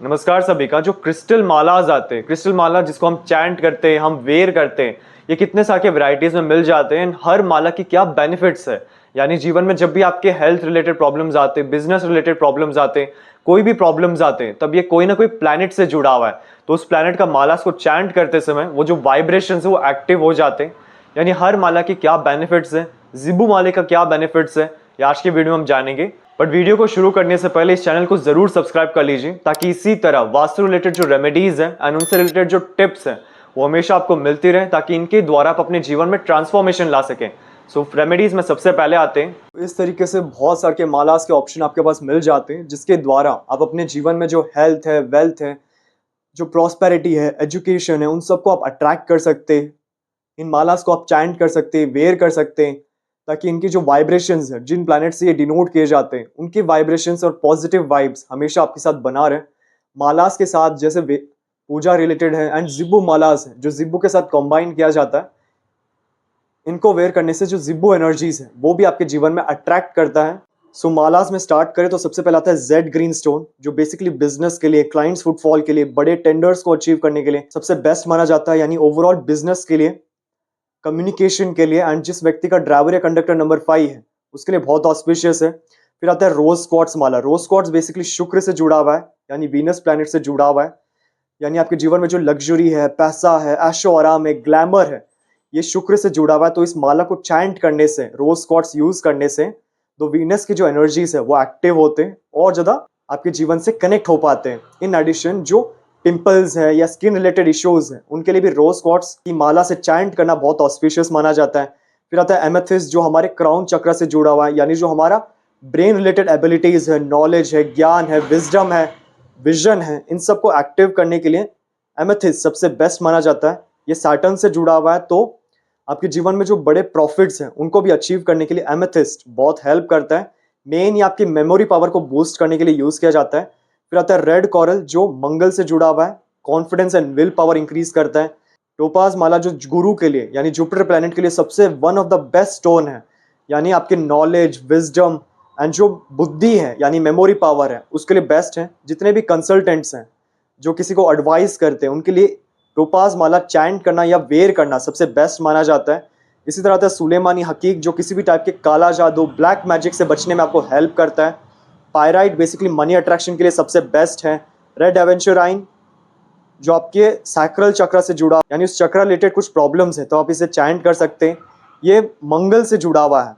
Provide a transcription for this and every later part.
नमस्कार सभी का। जो क्रिस्टल मालाज आते हैं, क्रिस्टल माला जिसको हम चैंट करते हैं, हम वेयर करते हैं, ये कितने सारे वैरायटीज में मिल जाते हैं। हर माला की क्या बेनिफिट्स है, यानी जीवन में जब भी आपके हेल्थ रिलेटेड प्रॉब्लम्स आते हैं, बिजनेस रिलेटेड प्रॉब्लम्स आते हैं, कोई भी प्रॉब्लम्स आते हैं, तब ये कोई ना कोई प्लैनेट से जुड़ा हुआ है। तो उस प्लैनेट का मालास को चैंट करते समय वो जो वाइब्रेशन है वो एक्टिव हो जाते हैं। यानी हर माला की क्या बेनिफिट्स है, जिबू माले का क्या बेनिफिट्स है, ये आज की वीडियो में हम जानेंगे। बट वीडियो को शुरू करने से पहले इस चैनल को जरूर सब्सक्राइब कर लीजिए, ताकि इसी तरह वास्तु रिलेटेड जो रेमेडीज हैं एंड उनसे रिलेटेड जो टिप्स हैं वो हमेशा आपको मिलती रहे, ताकि इनके द्वारा आप अपने जीवन में ट्रांसफॉर्मेशन ला सकें। सो रेमेडीज में सबसे पहले आते हैं। इस तरीके से बहुत सारे के मालास के ऑप्शन आपके पास मिल जाते हैं, जिसके द्वारा आप अपने जीवन में जो हेल्थ है, वेल्थ है, जो प्रॉस्पेरिटी है, एजुकेशन है, उन सबको आप अट्रैक्ट कर सकते हैं। इन मालास को आप चैंट कर सकते हैं, वेयर कर सकते हैं, ताकि इनकी जो वाइब्रेशंस है, जिन प्लैनेट से ये डिनोट किए जाते हैं, उनकी वाइब्रेशंस और पॉजिटिव वाइब्स हमेशा आपके साथ बना रहे। मालास के साथ जैसे पूजा रिलेटेड है एंड जिब्बू मालास है, जो जिब्बू के साथ कंबाइन किया जाता है, इनको वेयर करने से जो जिब्बू एनर्जीज है वो भी आपके जीवन में अट्रैक्ट करता है। सो मालास में स्टार्ट करें तो सबसे पहले आता है जेड ग्रीन स्टोन, जो बेसिकली बिजनेस के लिए, क्लाइंट्स फुटफॉल के लिए, बड़े टेंडर्स को अचीव करने के लिए सबसे बेस्ट माना जाता है। यानी ओवरऑल बिजनेस के लिए, कम्युनिकेशन के लिए, एंड जिस व्यक्ति का ड्राइवर या कंडक्टर नंबर 5 है उसके लिए बहुत ऑस्पिशियस है। फिर आता है रोज क्वार्ट्स माला। रोज क्वार्ट्स बेसिकली शुक्र से जुड़ा हुआ है, यानी वीनस प्लैनेट से जुड़ा हुआ है। यानी आपके जीवन में जो लग्जरी है, पैसा है, ऐशो आराम है, ग्लैमर है, ये शुक्र से जुड़ा हुआ है। तो इस माला को चैंट करने से, रोज क्वार्ट्स यूज करने से, तो वीनस की जो एनर्जीज है वो एक्टिव होते हैं और ज्यादा आपके जीवन से कनेक्ट हो पाते हैं। इन एडिशन जो पिंपल्स है या स्किन रिलेटेड इश्यूज है, उनके लिए भी रोज क्वार्ट्स की माला से चैंट करना बहुत ऑस्पिशियस माना जाता है। फिर आता है एमेथिस्ट, जो हमारे क्राउन चक्र से जुड़ा हुआ है, यानी जो हमारा ब्रेन रिलेटेड एबिलिटीज है, नॉलेज है, ज्ञान है, विजडम है, विजन है, इन सबको एक्टिव करने के लिए एमेथिस्ट सबसे बेस्ट माना जाता है। ये सैटर्न से जुड़ा हुआ है, तो आपके जीवन में जो बड़े प्रॉफिट्स हैं उनको भी अचीव करने के लिए एमेथिस्ट बहुत हेल्प करता है। मेन ये आपकी मेमोरी पावर को बूस्ट करने के लिए यूज किया जाता है। फिर आता है रेड कोरल, जो मंगल से जुड़ा हुआ है, confidence and will power increase करता है। टोपाज माला, जो गुरु के लिए यानी जुपिटर प्लैनेट के लिए सबसे one of the best stone है, यानी आपके नॉलेज, विजडम एंड जो बुद्धि है यानी मेमोरी पावर है उसके लिए बेस्ट है। जितने भी कंसल्टेंट्स हैं जो किसी को एडवाइस करते हैं, उनके लिए टोपाज माला चैंट करना या वेयर करना सबसे बेस्ट माना जाता है। इसी तरह आता है सुलेमानी हकीक, जो किसी भी टाइप के काला जादू, ब्लैक मैजिक से बचने में आपको हेल्प करता है। पायराइट बेसिकली मनी अट्रैक्शन के लिए सबसे बेस्ट है। रेड एवेंचुराइन, जो आपके सैक्रल चक्र से जुड़ा, यानी उस चक्र रिलेटेड कुछ प्रॉब्लम्स है तो आप इसे चैंट कर सकते हैं, ये मंगल से जुड़ा हुआ है।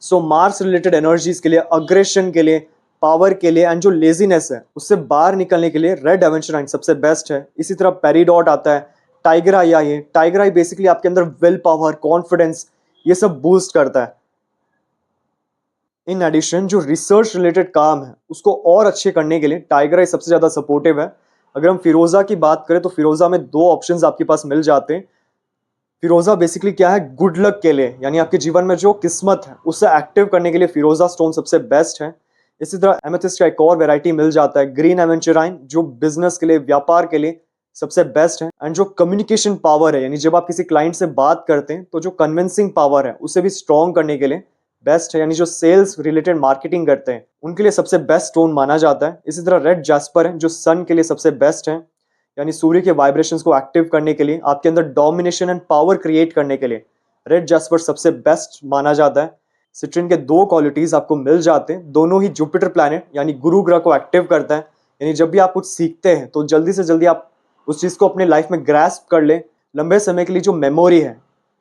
सो मार्स रिलेटेड एनर्जीज के लिए, अग्रेशन के लिए, पावर के लिए, एंड जो लेजीनेस है उससे बाहर निकलने के लिए रेड एवेंचुराइन सबसे बेस्ट है। इसी तरह पेरिडॉट आता है, टाइगर आई, ये टाइगर आई बेसिकली आपके अंदर विल पावर, कॉन्फिडेंस, ये सब बूस्ट करता है। इन एडिशन जो रिसर्च रिलेटेड काम है उसको और अच्छे करने के लिए टाइगर आई सबसे ज्यादा सपोर्टिव है। अगर हम फिरोजा की बात करें तो फिरोजा में दो ऑप्शंस आपके पास मिल जाते हैं। फिरोजा बेसिकली क्या है, गुड लक के लिए, यानी आपके जीवन में जो किस्मत है उससे एक्टिव करने के लिए फिरोजा स्टोन सबसे बेस्ट है। इसी तरह एमेथिस्ट का एक और वैरायटी मिल जाता है, ग्रीन एवेंचुराइन, जो बिजनेस के लिए, व्यापार के लिए सबसे बेस्ट है। एंड जो कम्युनिकेशन पावर है, यानी जब आप किसी क्लाइंट से बात करते हैं तो जो कन्विंसिंग पावर है उसे भी स्ट्रॉन्ग करने के लिए बेस्ट है। यानी जो सेल्स रिलेटेड मार्केटिंग करते हैं उनके लिए सबसे बेस्ट स्टोन माना जाता है। इसी तरह रेड जैस्पर है, जो सन के लिए सबसे बेस्ट है, यानी सूर्य के वाइब्रेशंस को एक्टिव करने के लिए, आपके अंदर डोमिनेशन एंड पावर क्रिएट करने के लिए रेड जैस्पर सबसे बेस्ट माना जाता है। सिट्रिन के दो क्वालिटीज आपको मिल जाते हैं, दोनों ही जुपिटर प्लैनेट यानी गुरु ग्रह को एक्टिव करता है। यानी जब भी आप कुछ सीखते हैं तो जल्दी से जल्दी आप उस चीज को अपने लाइफ में ग्रैस्प कर ले, लंबे समय के लिए जो मेमोरी है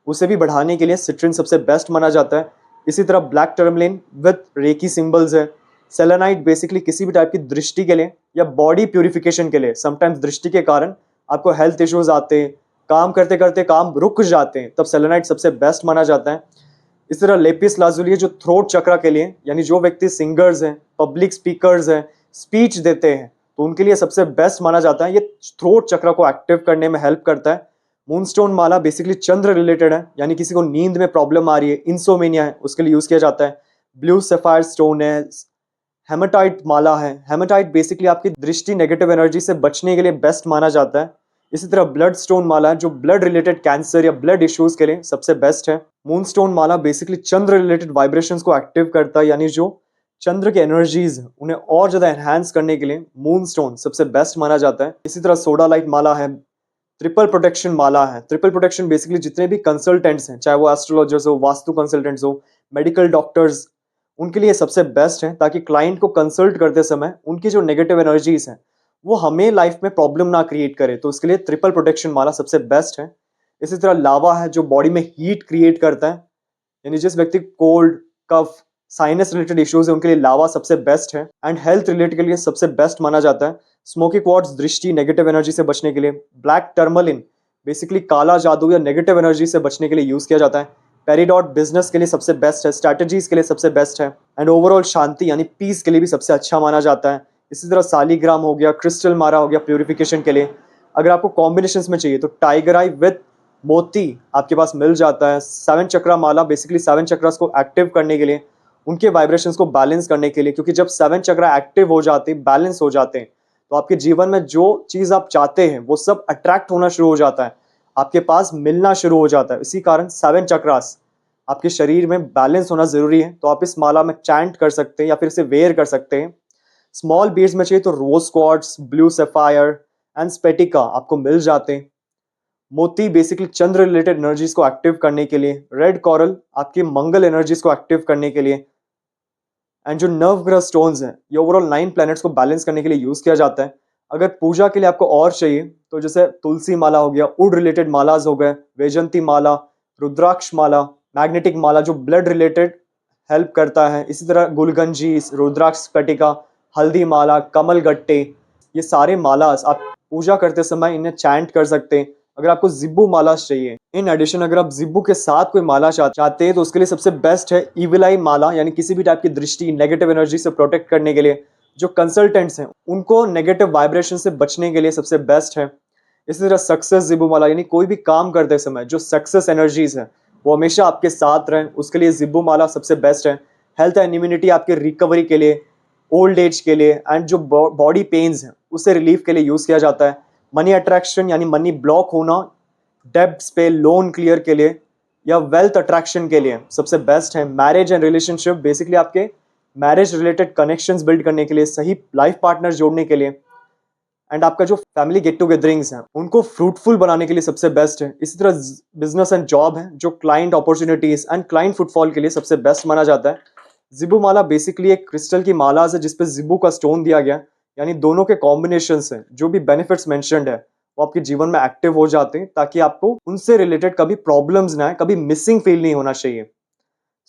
उसे भी बढ़ाने के लिए सिट्रिन सबसे बेस्ट माना जाता है। इसी तरह black tourmaline with reiki symbols है। सेलेनाइट बेसिकली किसी भी टाइप की दृष्टि के लिए या बॉडी प्यूरिफिकेशन के लिए, समटाइम्स दृष्टि के कारण आपको हेल्थ इश्यूज आते हैं, काम करते करते काम रुक जाते हैं, तब सेलेनाइट सबसे बेस्ट माना जाता है। इस तरह लेपिस लाजुली, जो थ्रोट चक्र के लिए, यानी जो व्यक्ति सिंगर्स हैं, पब्लिक स्पीकर्स हैं, स्पीच देते हैं, तो उनके लिए सबसे बेस्ट माना जाता है। ये थ्रोट चक्र को एक्टिव करने में हेल्प करता है। मूनस्टोन माला बेसिकली चंद्र रिलेटेड है, यानी किसी को नींद में प्रॉब्लम आ रही है, इंसोमेनिया है, उसके लिए यूज किया जाता है। ब्लू सफायर स्टोन है। हेमेटाइट माला है, हेमेटाइट बेसिकली आपकी दृष्टि, नेगेटिव एनर्जी से बचने के लिए बेस्ट माना जाता है। इसी तरह ब्लड स्टोन माला है, जो ब्लड रिलेटेड कैंसर या ब्लड इश्यूज के लिए सबसे बेस्ट है। मून स्टोन माला बेसिकली चंद्र रिलेटेड वाइब्रेशंस को एक्टिव करता है, यानी जो चंद्र के एनर्जीज उन्हें और ज़्यादा एनहांस करने के लिए मून स्टोन सबसे बेस्ट माना जाता है। इसी तरह सोडालाइट माला है, ट्रिपल प्रोटेक्शन माला है। ट्रिपल प्रोटेक्शन बेसिकली जितने भी कंसल्टेंट्स हैं, चाहे वो एस्ट्रोलॉजर्स हो, वास्तु कंसल्टेंट्स हो, मेडिकल डॉक्टर्स, उनके लिए सबसे बेस्ट है, ताकि क्लाइंट को कंसल्ट करते समय उनकी जो नेगेटिव एनर्जीज हैं वो हमें लाइफ में प्रॉब्लम ना क्रिएट करे, तो उसके लिए ट्रिपल प्रोटेक्शन माला सबसे बेस्ट है। इसी तरह लावा है जो बॉडी में हीट क्रिएट करता है, यानी जिस व्यक्ति कोल्ड, कफ, साइनस रिलेटेड इश्यूज है उनके लिए लावा सबसे बेस्ट है। एंड हेल्थ रिलेटेड के लिए सबसे बेस्ट माना जाता है स्मोकी क्वार्ट्ज, दृष्टि, नेगेटिव एनर्जी से बचने के लिए। ब्लैक टर्मलिन बेसिकली काला जादू या नेगेटिव एनर्जी से बचने के लिए यूज किया जाता है। पेरिडॉट बिजनेस के लिए सबसे बेस्ट है, स्ट्रैटेजीज के लिए सबसे बेस्ट है, एंड ओवरऑल शांति यानी पीस के लिए भी सबसे अच्छा माना जाता है। इसी तरह सालीग्राम हो गया, क्रिस्टल मारा हो गया प्यूरिफिकेशन के लिए। अगर आपको कॉम्बिनेशन में चाहिए तो टाइगर आई विथ मोती आपके पास मिल जाता है। 7 चक्रा माला बेसिकली 7 चक्रास को एक्टिव करने के लिए, उनके वाइब्रेशंस को बैलेंस करने के लिए, क्योंकि जब 7 चक्रा एक्टिव हो जाते हैं, बैलेंस हो जाते हैं, तो आपके जीवन में जो चीज़ आप चाहते हैं वो सब अट्रैक्ट होना शुरू हो जाता है, आपके पास मिलना शुरू हो जाता है। इसी कारण 7 चक्रास आपके शरीर में बैलेंस होना जरूरी है। तो आप इस माला में चैंट कर सकते हैं या फिर इसे वेयर कर सकते हैं। स्मॉल बीड्स में चाहिए तो रोज क्वार्ट्ज, ब्लू सफायर एंड स्पेटिका आपको मिल जाते हैं। मोती बेसिकली चंद्र रिलेटेड एनर्जीज को एक्टिव करने के लिए, रेड कॉरल आपकी मंगल एनर्जीज को एक्टिव करने के लिए, एंड जो नव ग्रह स्टोन्स हैं ये ओवरऑल 9 प्लैनेट्स को बैलेंस करने के लिए यूज किया जाता है। अगर पूजा के लिए आपको और चाहिए तो जैसे तुलसी माला हो गया, वुड रिलेटेड मालाज हो गए, वैजंती माला, रुद्राक्ष माला, मैग्नेटिक माला जो ब्लड रिलेटेड हेल्प करता है। इसी तरह गुलगंजी, रुद्राक्ष स्फटिका, हल्दी माला, कमल गट्टे, ये सारे मालास आप पूजा करते समय इन्हें चैंट कर सकते हैं। अगर आपको जिब्बू माला चाहिए, इन एडिशन अगर आप जिब्बू के साथ कोई माला चाहते हैं तो उसके लिए सबसे बेस्ट है ईविल आई माला, यानी किसी भी टाइप की दृष्टि, नेगेटिव एनर्जी से प्रोटेक्ट करने के लिए। जो कंसल्टेंट्स हैं उनको नेगेटिव वाइब्रेशन से बचने के लिए सबसे बेस्ट है। इसी तरह सक्सेस जिब्बू माला, यानी कोई भी काम करते समय जो सक्सेस एनर्जीज है वो हमेशा आपके साथ रहें, उसके लिए जिब्बू माला सबसे बेस्ट है। हेल्थ एंड इम्यूनिटी आपके रिकवरी के लिए, ओल्ड एज के लिए, एंड जो बॉडी पेन्स हैं उससे रिलीफ के लिए यूज किया जाता है। मनी अट्रैक्शन यानी मनी ब्लॉक होना, डेब्ट्स पे लोन क्लियर के लिए, या वेल्थ अट्रैक्शन के लिए सबसे बेस्ट है। मैरिज एंड रिलेशनशिप बेसिकली आपके मैरिज रिलेटेड कनेक्शंस बिल्ड करने के लिए, सही लाइफ पार्टनर जोड़ने के लिए, एंड आपका जो फैमिली गेट टुगेदरिंग्स हैं उनको फ्रूटफुल बनाने के लिए सबसे बेस्ट है। इसी तरह बिजनेस एंड जॉब है जो client opportunities and client footfall के लिए सबसे बेस्ट माना जाता है। जिब्बू माला बेसिकली एक क्रिस्टल की माला है जिसपे जिब्बू का स्टोन दिया गया, यानी दोनों के कॉम्बिनेशन से जो भी बेनिफिट्स मेंशन्ड है वो आपके जीवन में एक्टिव हो जाते हैं, ताकि आपको उनसे रिलेटेड कभी प्रॉब्लम्स ना आए, कभी मिसिंग फील नहीं होना चाहिए।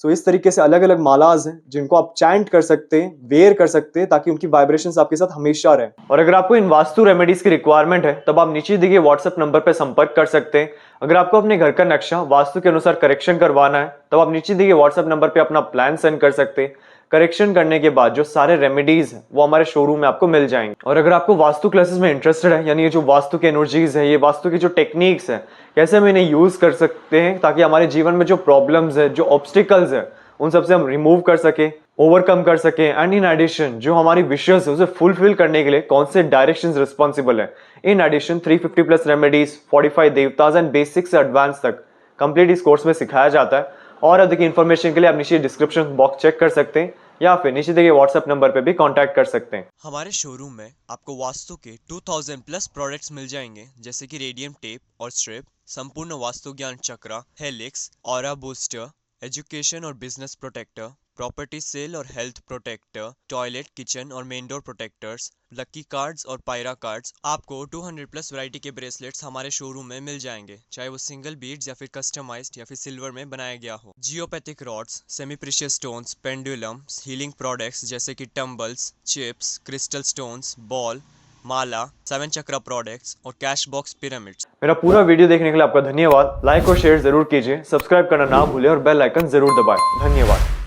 सो इस तरीके से अलग अलग मालाज हैं जिनको आप चैंट कर सकते हैं, वेयर कर सकते हैं, ताकि उनकी वाइब्रेशंस आपके साथ हमेशा रहें। और अगर आपको इन वास्तु रेमेडीज की रिक्वायरमेंट है तब आप नीचे दिए गए व्हाट्सएप नंबर पर संपर्क कर सकते हैं। अगर आपको अपने घर का नक्शा वास्तु के अनुसार करेक्शन करवाना है तब आप नीचे दिए गए व्हाट्सएप नंबर पर अपना प्लान सेंड कर सकते हैं। करेक्शन करने के बाद जो सारे रेमेडीज हैं वो हमारे शोरूम में आपको मिल जाएंगे। और अगर आपको वास्तु क्लासेस में इंटरेस्टेड है, यानी ये जो वास्तु के एनर्जीज है, ये वास्तु की जो टेक्निक्स है, कैसे हम इन्हें यूज कर सकते हैं ताकि हमारे जीवन में जो प्रॉब्लम्स है, जो ऑब्स्टिकल्स है, उन सबसे हम रिमूव कर सके, ओवरकम कर सके, एंड इन एडिशन जो हमारी विशेस है उसे फुलफिल करने के लिए कौन से डायरेक्शंस रिस्पॉन्सिबल है। इन एडिशन 350 प्लस रेमेडीज, 45 देवताज एंड बेसिक से एडवांस तक कंप्लीट इस कोर्स में सिखाया जाता है। और अधिक इन्फॉर्मेशन के लिए आप नीचे डिस्क्रिप्शन बॉक्स चेक कर सकते हैं या फिर नीचे दिए व्हाट्सएप नंबर पे भी कांटेक्ट कर सकते हैं। हमारे शोरूम में आपको वास्तु के 2000 प्लस प्रोडक्ट्स मिल जाएंगे, जैसे कि रेडियम टेप और स्ट्रिप, संपूर्ण वास्तु ज्ञान चक्रा, हेलिक्स, ऑरा बूस्टर, एजुकेशन और बिजनेस प्रोटेक्टर, प्रॉपर्टी सेल और हेल्थ प्रोटेक्टर, टॉयलेट, किचन और main door protectors, lucky cards और पायरा कार्ड्स। आपको 200 प्लस वैरायटी के ब्रेसलेट्स हमारे शोरूम में मिल जाएंगे, चाहे वो सिंगल बीड्स या फिर कस्टमाइज्ड या फिर सिल्वर में बनाया गया हो। Geopathic rods, semi precious stones, pendulums, healing products जैसे कि tumbles, chips, crystal stones, ball, mala, 7 chakra products और कैश बॉक्स पिरामिड्स। मेरा पूरा वीडियो देखने के लिए आपका धन्यवाद। लाइक और शेयर जरूर कीजिए, सब्सक्राइब करना ना भूलें और बेल आइकन जरूर दबाएं। धन्यवाद।